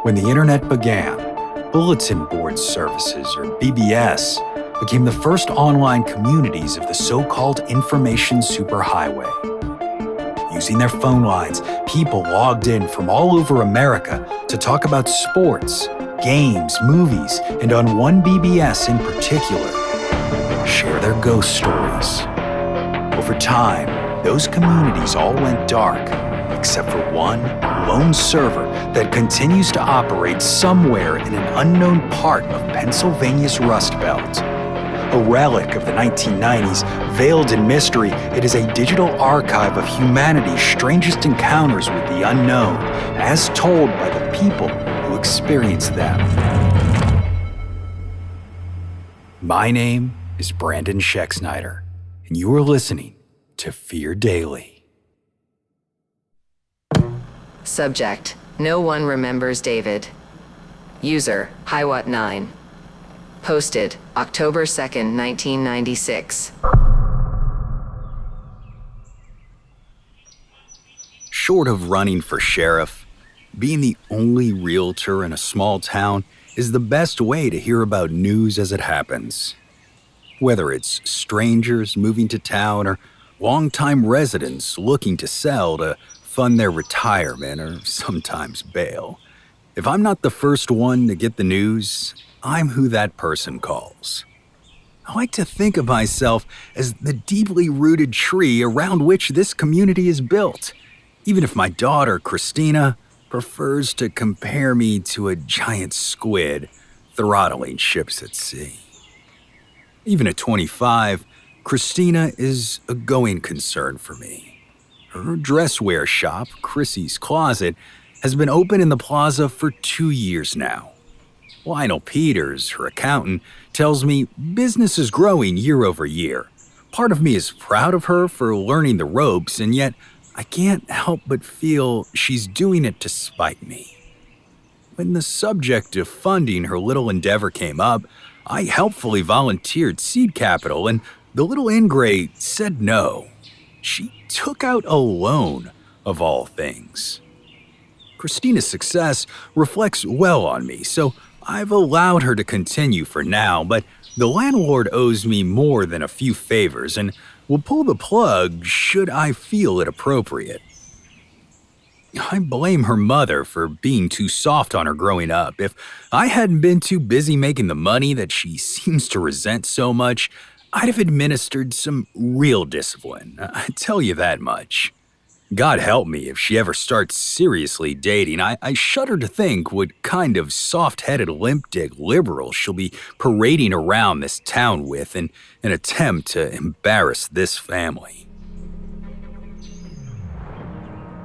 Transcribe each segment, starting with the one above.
When the internet began, bulletin board services, or BBS, became the first online communities of the so-called information superhighway. Using their phone lines, people logged in from all over America to talk about sports, games, movies, and on one BBS in particular, share their ghost stories. Over time, those communities all went dark, except for one lone server that continues to operate somewhere in an unknown part of Pennsylvania's Rust Belt. A relic of the 1990s, veiled in mystery, it is a digital archive of humanity's strangest encounters with the unknown, as told by the people who experienced them. My name is Brandon Schexnayder, and you are listening to Fear Daily. Subject: No one remembers David. User: Highwatt9. Posted October 2nd, 1996. Short of running for sheriff, being the only realtor in a small town is the best way to hear about news as it happens. Whether it's strangers moving to town or longtime residents looking to sell to fund their retirement or sometimes bail. If I'm not the first one to get the news, I'm who that person calls. I like to think of myself as the deeply rooted tree around which this community is built, even if my daughter, Christina, prefers to compare me to a giant squid throttling ships at sea. Even at 25, Christina is a going concern for me. Her dresswear shop, Chrissy's Closet, has been open in the plaza for 2 years now. Lionel Peters, her accountant, tells me business is growing year over year. Part of me is proud of her for learning the ropes, and yet I can't help but feel she's doing it to spite me. When the subject of funding her little endeavor came up, I helpfully volunteered seed capital, and the little ingrate said no. She took out a loan, of all things. Christina's success reflects well on me, so I've allowed her to continue for now, but the landlord owes me more than a few favors and will pull the plug should I feel it appropriate. I blame her mother for being too soft on her growing up. If I hadn't been too busy making the money that she seems to resent so much, I'd have administered some real discipline, I tell you that much. God help me if she ever starts seriously dating. I shudder to think what kind of soft-headed limp-dick liberal she'll be parading around this town with in an attempt to embarrass this family.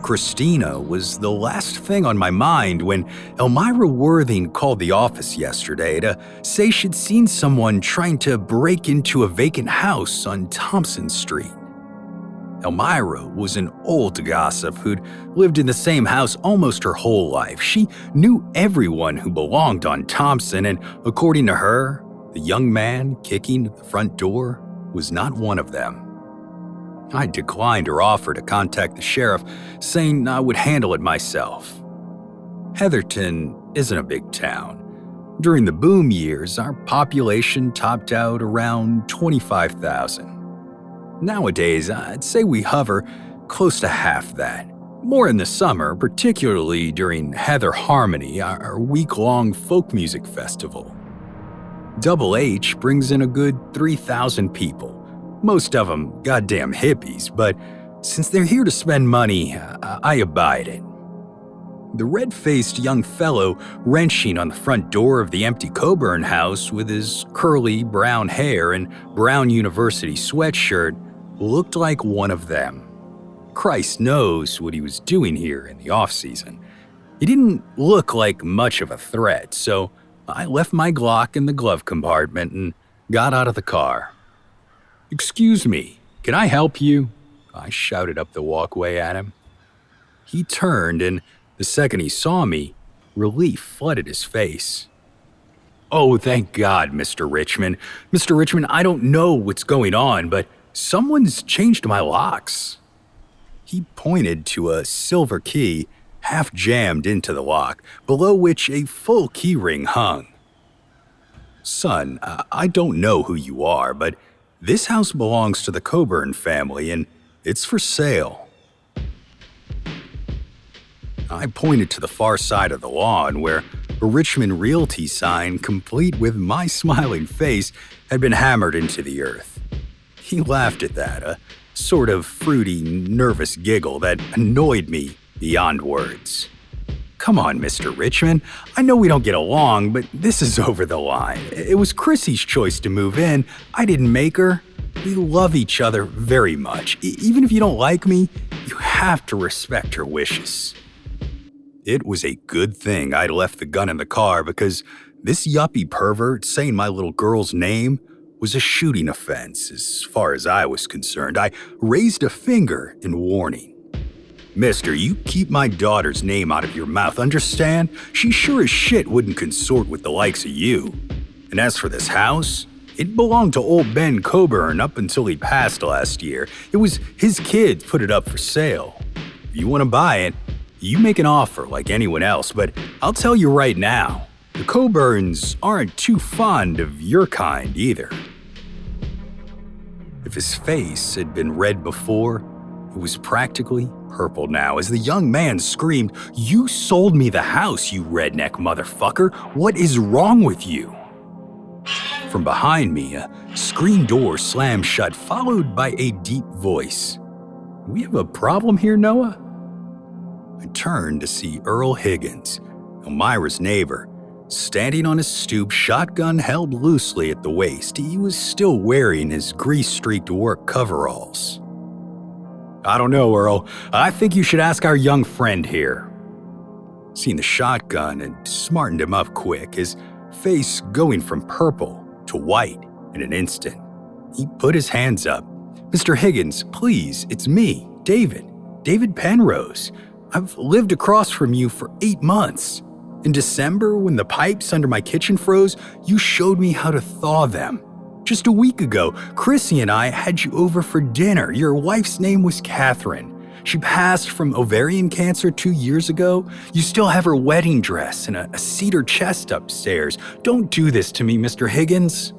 Christina was the last thing on my mind when Elmira Worthing called the office yesterday to say she'd seen someone trying to break into a vacant house on Thompson Street. Elmira was an old gossip who'd lived in the same house almost her whole life. She knew everyone who belonged on Thompson, and according to her, the young man kicking at the front door was not one of them. I declined her offer to contact the sheriff, saying I would handle it myself. Heatherton isn't a big town. During the boom years, our population topped out around 25,000. Nowadays, I'd say we hover close to half that. More in the summer, particularly during Heather Harmony, our week-long folk music festival. Double H brings in a good 3,000 people. Most of them goddamn hippies, but since they're here to spend money, I abide it. The red-faced young fellow wrenching on the front door of the empty Coburn house with his curly brown hair and brown university sweatshirt looked like one of them. Christ knows what he was doing here in the off-season. He didn't look like much of a threat, so I left my Glock in the glove compartment and got out of the car. "Excuse me, can I help you?" I shouted up the walkway at him. He turned, and the second he saw me, relief flooded his face. "Oh, thank God, Mr. Richmond. Mr. Richmond, I don't know what's going on, but someone's changed my locks." He pointed to a silver key half jammed into the lock, below which a full keyring hung. "Son, I don't know who you are, but this house belongs to the Coburn family and it's for sale." I pointed to the far side of the lawn where a Richmond Realty sign, complete with my smiling face, had been hammered into the earth. He laughed at that, a sort of fruity, nervous giggle that annoyed me beyond words. "Come on, Mr. Richmond. I know we don't get along, but this is over the line. It was Chrissy's choice to move in. I didn't make her. We love each other very much. Even if you don't like me, you have to respect her wishes." It was a good thing I'd left the gun in the car, because this yuppie pervert saying my little girl's name was a shooting offense as far as I was concerned. I raised a finger in warning. "Mister, you keep my daughter's name out of your mouth, understand? She sure as shit wouldn't consort with the likes of you. And as for this house, it belonged to old Ben Coburn up until he passed last year. It was his kids put it up for sale. If you want to buy it, you make an offer like anyone else, but I'll tell you right now, the Coburns aren't too fond of your kind either." If his face had been red before, it was practically purple now as the young man screamed, "You sold me the house, you redneck motherfucker! What is wrong with you?" From behind me, a screen door slammed shut, followed by a deep voice. "We have a problem here, Noah?" I turned to see Earl Higgins, Elmira's neighbor, standing on his stoop, shotgun held loosely at the waist. He was still wearing his grease-streaked work coveralls. "I don't know, Earl. I think you should ask our young friend here." Seeing the shotgun had smartened him up quick, his face going from purple to white in an instant. He put his hands up. "Mr. Higgins, please, it's me, David Penrose. I've lived across from you for 8 months. In December, when the pipes under my kitchen froze, you showed me how to thaw them. Just a week ago, Chrissy and I had you over for dinner. Your wife's name was Catherine. She passed from ovarian cancer 2 years ago. You still have her wedding dress and a cedar chest upstairs. Don't do this to me, Mr. Higgins."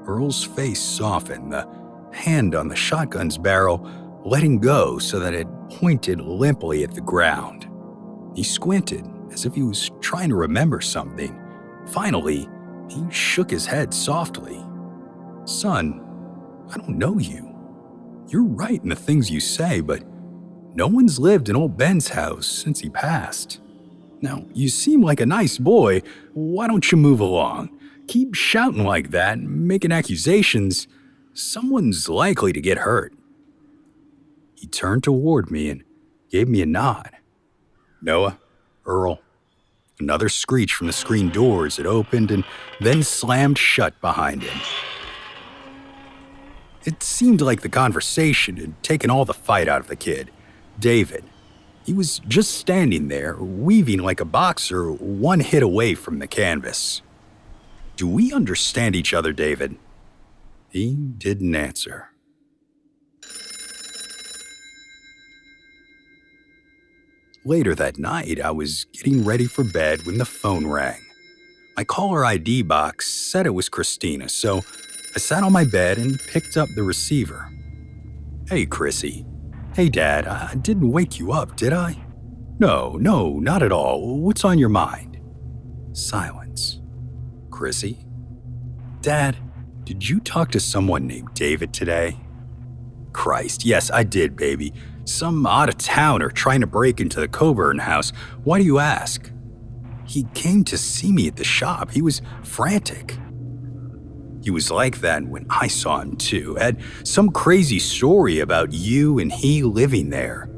Earl's face softened, the hand on the shotgun's barrel letting go so that it pointed limply at the ground. He squinted as if he was trying to remember something. Finally, he shook his head softly. "Son, I don't know you. You're right in the things you say, but no one's lived in old Ben's house since he passed. Now, you seem like a nice boy. Why don't you move along? Keep shouting like that and making accusations. Someone's likely to get hurt." He turned toward me and gave me a nod. "Noah, Earl." Another screech from the screen door as it opened and then slammed shut behind him. It seemed like the conversation had taken all the fight out of the kid, David. He was just standing there, weaving like a boxer, one hit away from the canvas. "Do we understand each other, David?" He didn't answer. Later that night, I was getting ready for bed when the phone rang. My caller ID box said it was Christina, so I sat on my bed and picked up the receiver. "Hey, Chrissy. Hey, Dad, I didn't wake you up, did I?" No, not at all. What's on your mind?" Silence. "Chrissy? Dad, did you talk to someone named David today?" "Christ, yes, I did, baby. Some out-of-towner trying to break into the Coburn house. Why do you ask?" "He came to see me at the shop. He was frantic." He was like that when I saw him too. Had some crazy story about you and he living there.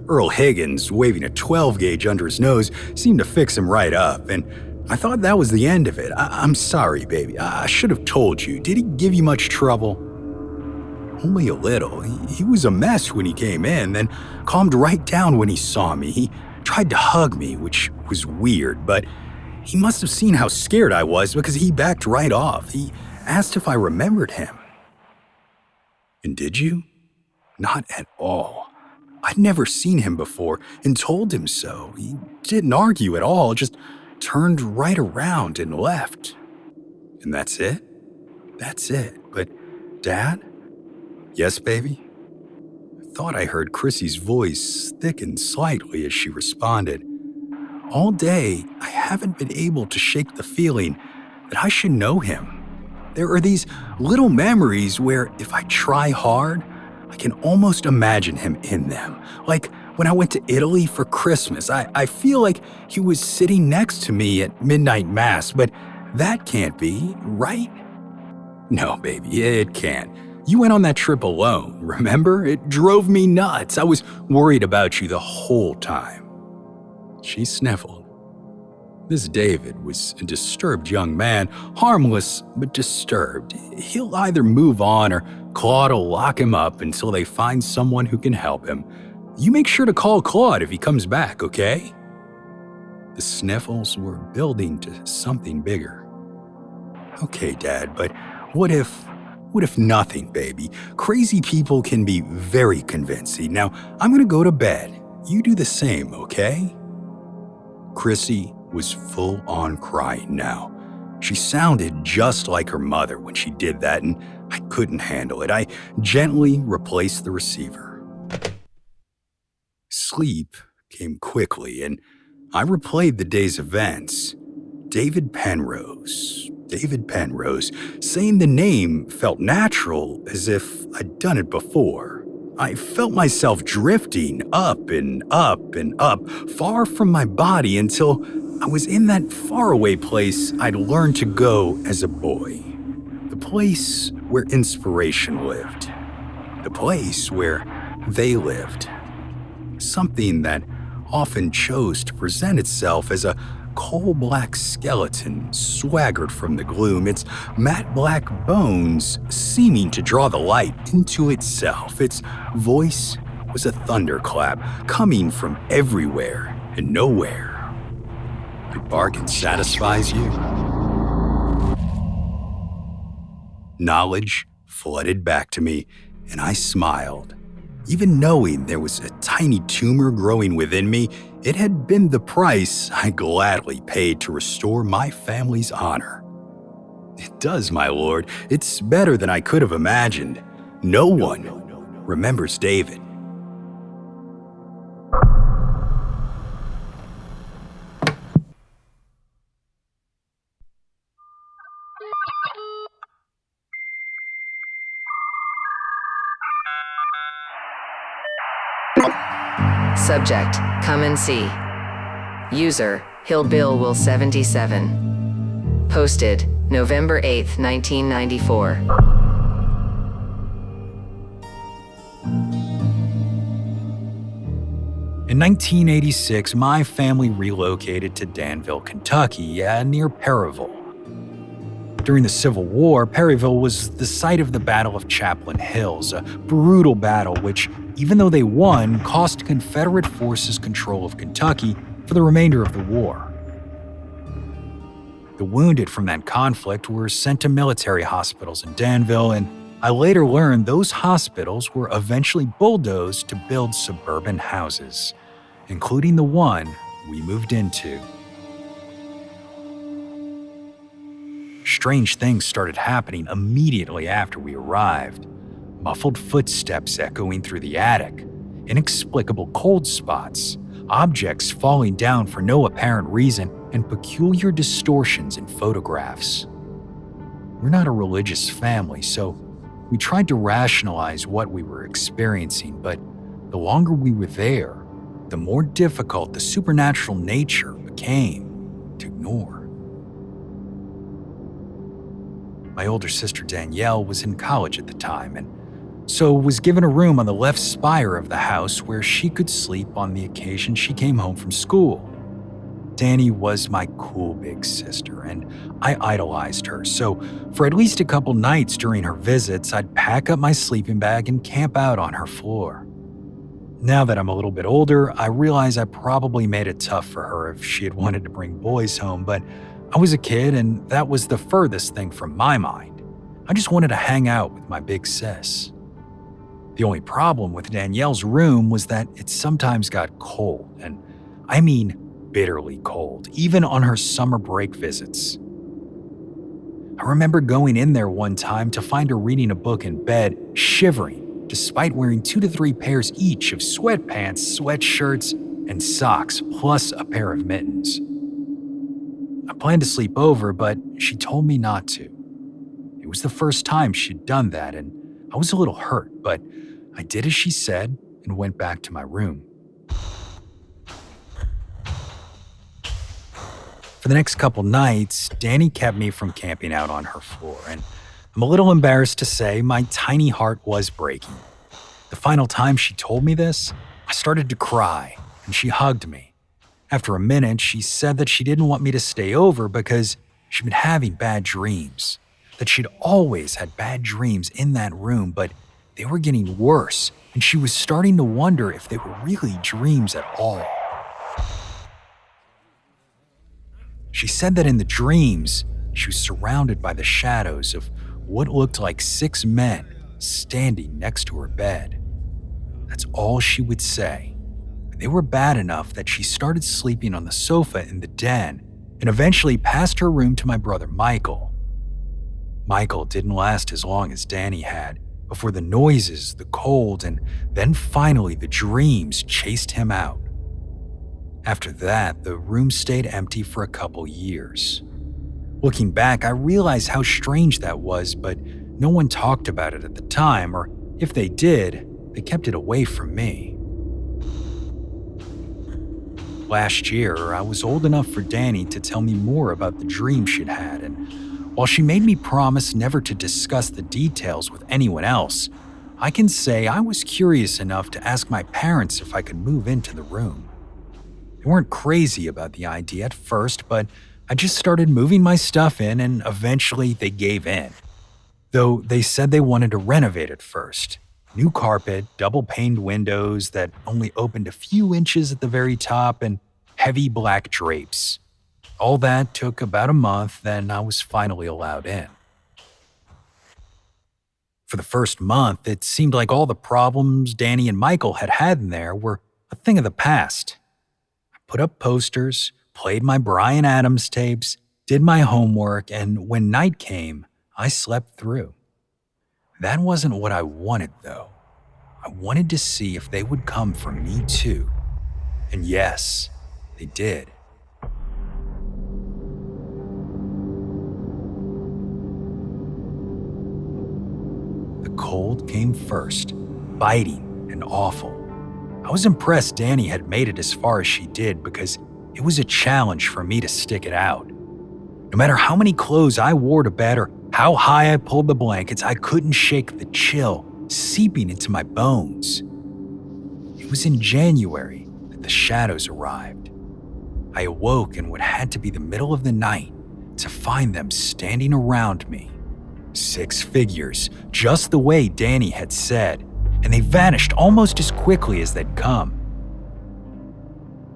Earl Higgins, waving a 12 gauge under his nose, seemed to fix him right up, and I thought that was the end of it. I'm sorry, baby. I should have told you. Did he give you much trouble?" "Only a little. He was a mess when he came in, then calmed right down when he saw me. He tried to hug me, which was weird, but he must have seen how scared I was because he backed right off. He asked if I remembered him." "And did you?" "Not at all. I'd never seen him before and told him so. He didn't argue at all, just turned right around and left. And that's it? That's it. But, Dad? Yes, baby? I thought I heard Chrissy's voice thicken slightly as she responded. All day, I haven't been able to shake the feeling that I should know him. There are these little memories where if I try hard, I can almost imagine him in them. Like when I went to Italy for Christmas, I feel like he was sitting next to me at midnight mass, but that can't be, right? No, baby, it can't. You went on that trip alone, remember? It drove me nuts. I was worried about you the whole time. She sniffled. This David was a disturbed young man, harmless but disturbed. He'll either move on or Claude will lock him up until they find someone who can help him. You make sure to call Claude if he comes back, okay? The sniffles were building to something bigger. Okay, Dad, but what if nothing, baby? Crazy people can be very convincing. Now, I'm gonna go to bed. You do the same, okay? Chrissy was full on crying now. She sounded just like her mother when she did that, and I couldn't handle it. I gently replaced the receiver. Sleep came quickly, and I replayed the day's events. David Penrose. Saying the name felt natural, as if I'd done it before. I felt myself drifting up and up and up, far from my body until I was in that faraway place I'd learned to go as a boy. The place where inspiration lived. The place where they lived. Something that often chose to present itself as a coal-black skeleton swaggered from the gloom, its matte black bones seeming to draw the light into itself. Its voice was a thunderclap coming from everywhere and nowhere. The bargain satisfies you. Knowledge flooded back to me, and I smiled. Even knowing there was a tiny tumor growing within me, it had been the price I gladly paid to restore my family's honor. It does, my lord. It's better than I could have imagined. No one remembers David. Subject, come and see. User, Hillbill Will 77. Posted, November 8th, 1994. In 1986, my family relocated to Danville, Kentucky, near Perryville. During the Civil War, Perryville was the site of the Battle of Chaplain Hills, a brutal battle which, even though they won, cost Confederate forces control of Kentucky for the remainder of the war. The wounded from that conflict were sent to military hospitals in Danville, and I later learned those hospitals were eventually bulldozed to build suburban houses, including the one we moved into. Strange things started happening immediately after we arrived. Muffled footsteps echoing through the attic, inexplicable cold spots, objects falling down for no apparent reason, and peculiar distortions in photographs. We're not a religious family, so we tried to rationalize what we were experiencing, but the longer we were there, the more difficult the supernatural nature became to ignore. My older sister Danielle was in college at the time, and so was given a room on the left spire of the house where she could sleep on the occasion she came home from school. Danny was my cool big sister, and I idolized her, so for at least a couple nights during her visits, I'd pack up my sleeping bag and camp out on her floor. Now that I'm a little bit older, I realize I probably made it tough for her if she had wanted to bring boys home, but I was a kid and that was the furthest thing from my mind. I just wanted to hang out with my big sis. The only problem with Danielle's room was that it sometimes got cold, and I mean bitterly cold, even on her summer break visits. I remember going in there one time to find her reading a book in bed, shivering, despite wearing 2 to 3 pairs each of sweatpants, sweatshirts, and socks, plus a pair of mittens. I planned to sleep over, but she told me not to. It was the first time she'd done that, and I was a little hurt, but I did as she said and went back to my room. For the next couple nights, Danny kept me from camping out on her floor, and I'm a little embarrassed to say my tiny heart was breaking. The final time she told me this, I started to cry, and she hugged me. After a minute, she said that she didn't want me to stay over because she'd been having bad dreams, that she'd always had bad dreams in that room, but they were getting worse, and she was starting to wonder if they were really dreams at all. She said that in the dreams, she was surrounded by the shadows of what looked like 6 men standing next to her bed. That's all she would say. They were bad enough that she started sleeping on the sofa in the den and eventually passed her room to my brother Michael. Michael didn't last as long as Danny had before the noises, the cold, and then finally the dreams chased him out. After that, the room stayed empty for a couple years. Looking back, I realized how strange that was, but no one talked about it at the time, or if they did, they kept it away from me. Last year, I was old enough for Danny to tell me more about the dream she'd had, and while she made me promise never to discuss the details with anyone else, I can say I was curious enough to ask my parents if I could move into the room. They weren't crazy about the idea at first, but I just started moving my stuff in and eventually they gave in. Though they said they wanted to renovate it first. New carpet, double-paned windows that only opened a few inches at the very top, and heavy black drapes. All that took about a month, then I was finally allowed in. For the first month, it seemed like all the problems Danny and Michael had had in there were a thing of the past. I put up posters, played my Bryan Adams tapes, did my homework, and when night came, I slept through. That wasn't what I wanted, though. I wanted to see if they would come for me too. And yes, they did. The cold came first, biting and awful. I was impressed Danny had made it as far as she did because it was a challenge for me to stick it out. No matter how many clothes I wore to bed or how high I pulled the blankets, I couldn't shake the chill seeping into my bones. It was in January that the shadows arrived. I awoke in what had to be the middle of the night to find them standing around me. 6 figures, just the way Danny had said, and they vanished almost as quickly as they'd come.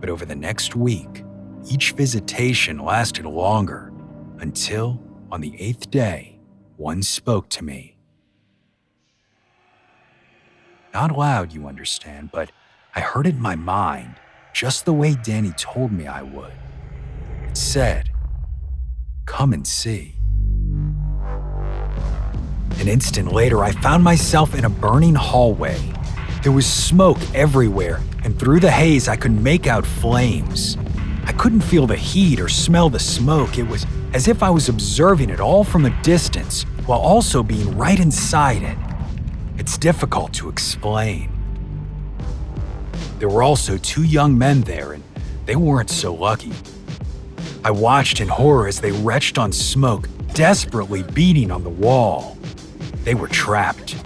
But over the next week, each visitation lasted longer, until, on the 8th day, one spoke to me. Not loud, you understand, but I heard it in my mind, just the way Danny told me I would. It said, "Come and see." An instant later, I found myself in a burning hallway. There was smoke everywhere, and through the haze, I could make out flames. I couldn't feel the heat or smell the smoke. It was as if I was observing it all from a distance, while also being right inside it. It's difficult to explain. There were also 2 young men there, and they weren't so lucky. I watched in horror as they retched on smoke, desperately beating on the wall. They were trapped.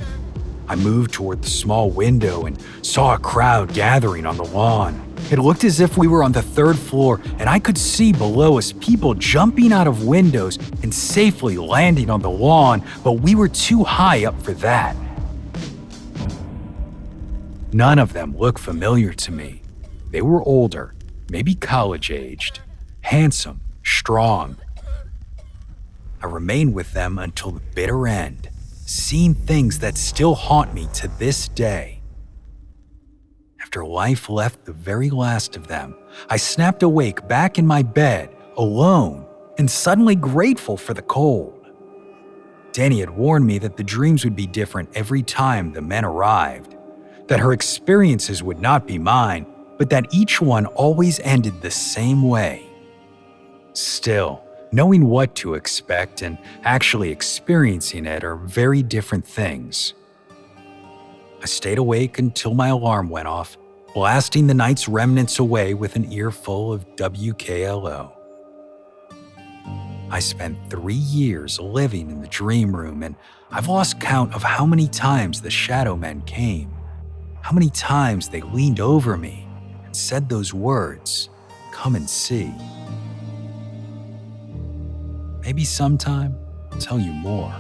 I moved toward the small window and saw a crowd gathering on the lawn. It looked as if we were on the 3rd floor, and I could see below us people jumping out of windows and safely landing on the lawn, but we were too high up for that. None of them looked familiar to me. They were older, maybe college-aged, handsome, strong. I remained with them until the bitter end, seeing things that still haunt me to this day. After life left the very last of them, I snapped awake back in my bed, alone, and suddenly grateful for the cold. Danny had warned me that the dreams would be different every time the men arrived, that her experiences would not be mine, but that each one always ended the same way. Still, knowing what to expect and actually experiencing it are very different things. I stayed awake until my alarm went off, blasting the night's remnants away with an earful of WKLO. I spent 3 years living in the dream room, and I've lost count of how many times the shadow men came, how many times they leaned over me and said those words, "Come and see." Maybe sometime I'll tell you more.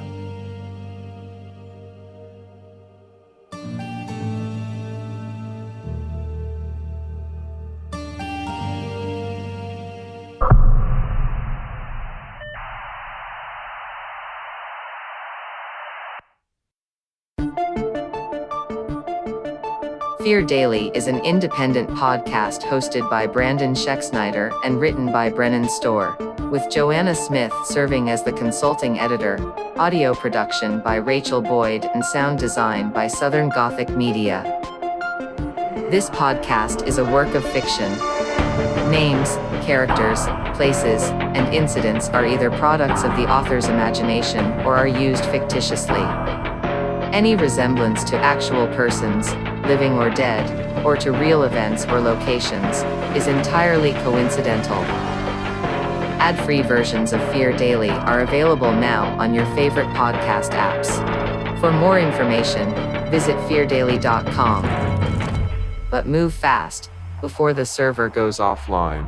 Fear Daily is an independent podcast hosted by Brandon Schexnayder and written by Brennan Storr, with Joanna Smith serving as the consulting editor, audio production by Rachel Boyd, and sound design by Southern Gothic Media. This podcast is a work of fiction. Names, characters, places, and incidents are either products of the author's imagination or are used fictitiously. Any resemblance to actual persons, living or dead, or to real events or locations, is entirely coincidental. Ad-free versions of Fear Daily are available now on your favorite podcast apps. For more information, visit feardaily.com. But move fast, before the server goes offline.